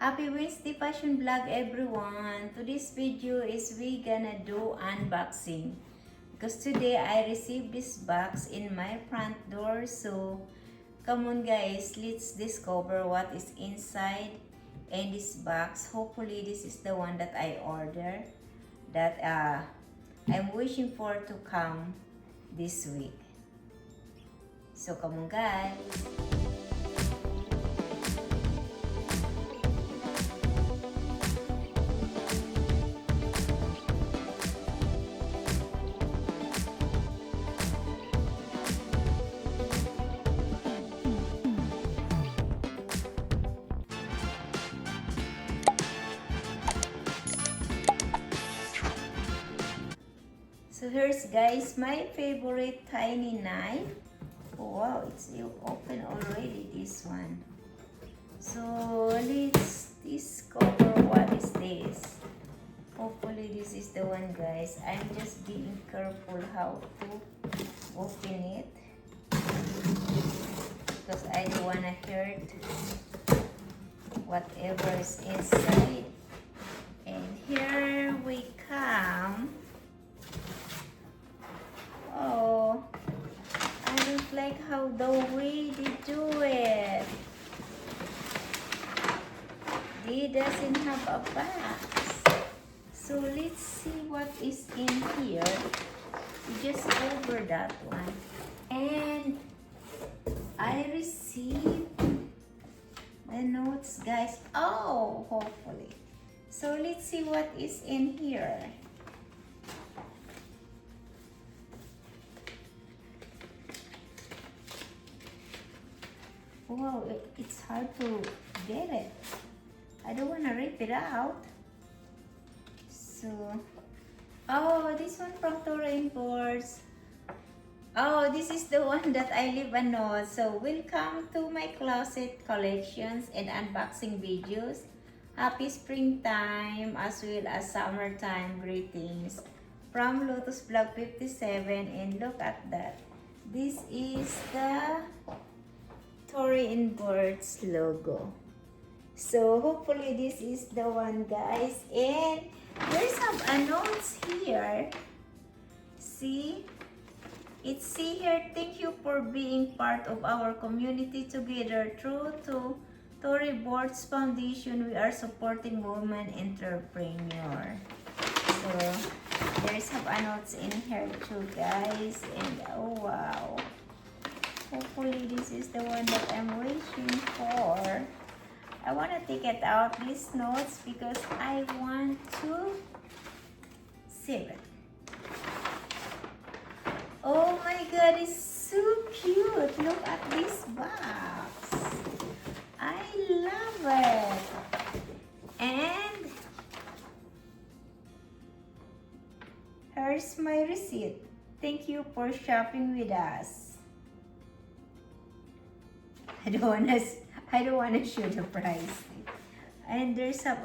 Happy Wednesday fashion vlog everyone. Today's video is we gonna do unboxing because today I received this box in my front door. So come on guys, let's discover what is inside in this box. Hopefully this is the one that I ordered that I'm wishing for to come this week. So come on guys. So here's guys my favorite tiny knife. Oh, wow, it's open already, this one. So let's discover what is this. Hopefully this is the one guys. I'm just being careful how to open it because I don't wanna hurt whatever is inside. And here we come. Oh, I don't like how the way they do it. They doesn't have a box. So let's see what is in here. We just over that one. And I received the notes guys. Oh, hopefully. So let's see what is in here. Wow, it's hard to get it. I don't want to rip it out. So, oh, this one from Tory and Burch. Oh, this is the one that I leave a note. So, welcome to my closet collections and unboxing videos. Happy springtime as well as summertime greetings from Lotus Vlog 57. And look at that. This is the Tory and Burch logo. So hopefully this is the one guys. And there's some notes here. See? See here, thank you for being part of our community together. True to Tory Burch Foundation, we are supporting women entrepreneur. So there's some notes in here too guys. And oh wow. Hopefully this is the one that I'm waiting for. I want to take it out, these notes, because I want to save it. Oh my god, it's so cute. Look at this box. I love it. And here's my receipt. Thank you for shopping with us. I don't wanna show the price. And there's some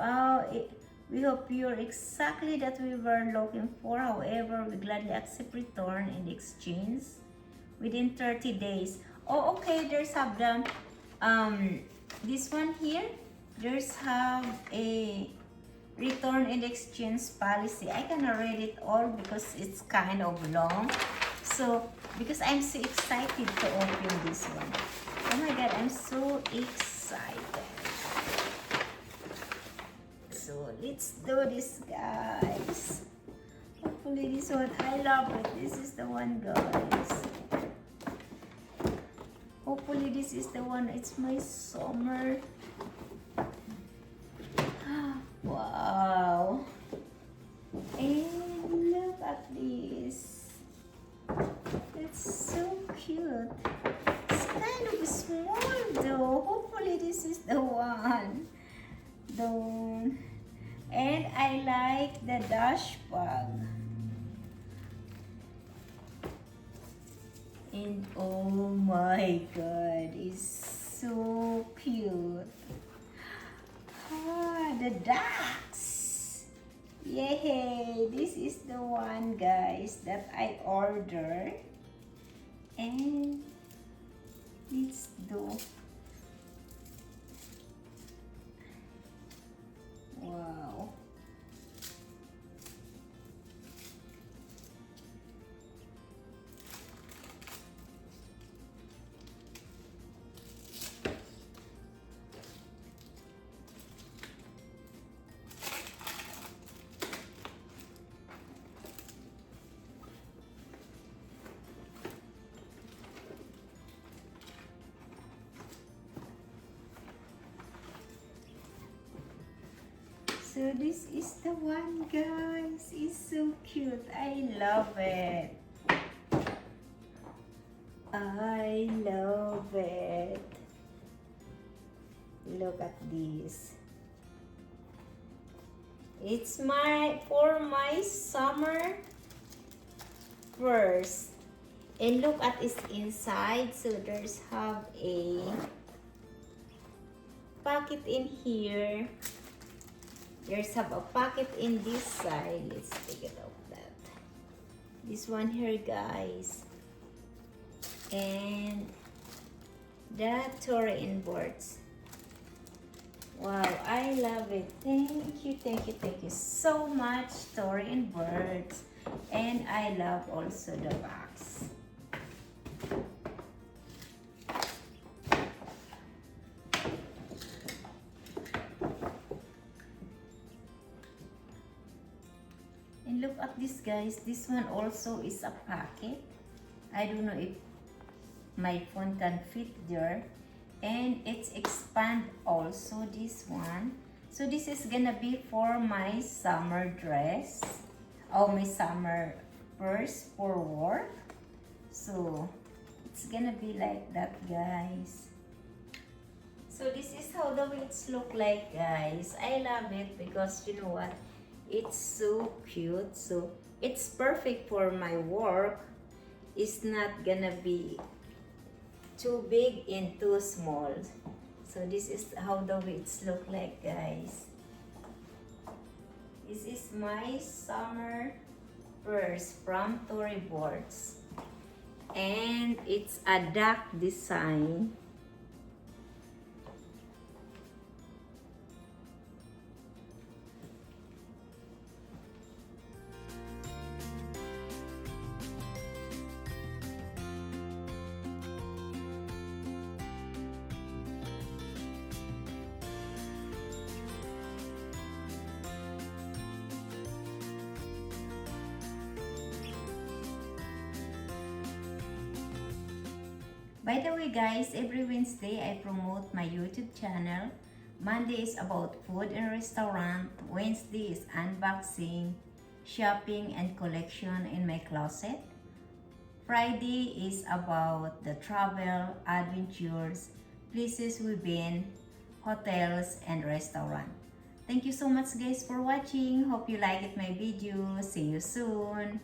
we hope you're exactly that we were looking for. However, we gladly accept return and exchange within 30 days. Oh, okay. There's have the this one here. There's have a return and exchange policy. I cannot read it all because it's kind of long. So because I'm so excited to open this one. Oh my god, I'm so excited. So let's do this guys. Hopefully this one, I love it. This is the one guys. Hopefully this is the one. It's my summer. Wow. And look at this. It's so cute. Kind of small though. Hopefully this is the one. And I like the dash bag. And oh my god, it's so cute. The ducks. Yay! This is the one guys that I ordered. And let's do So this is the one, guys. It's so cute. I love it. I love it. Look at this. It's for my summer purse. And look at its inside. So there's have a pocket in here. There's have a pocket in this side. Let's take it out that. This one here, guys. And the Tory and Burch. Wow, I love it. Thank you so much, Tory and Burch. And I love also the box. And look at this, guys. This one also is a pocket. I don't know if my phone can fit there. And it's expand also, this one. So this is gonna be for my summer dress. Oh, my summer purse for work. So it's gonna be like that, guys. So this is how the wheels look like, guys. I love it because you know what? It's so cute. So it's perfect for my work. It's not gonna be too big and too small. So this is how the wheels look like, guys. This is my summer purse from Tory Burch. And it's a duck design. By the way, guys, every Wednesday I promote my YouTube channel. Monday is about food and restaurant. Wednesday is unboxing, shopping, and collection in my closet. Friday is about the travel, adventures, places we've been, hotels, and restaurant. Thank you so much, guys, for watching. Hope you liked my video. See you soon.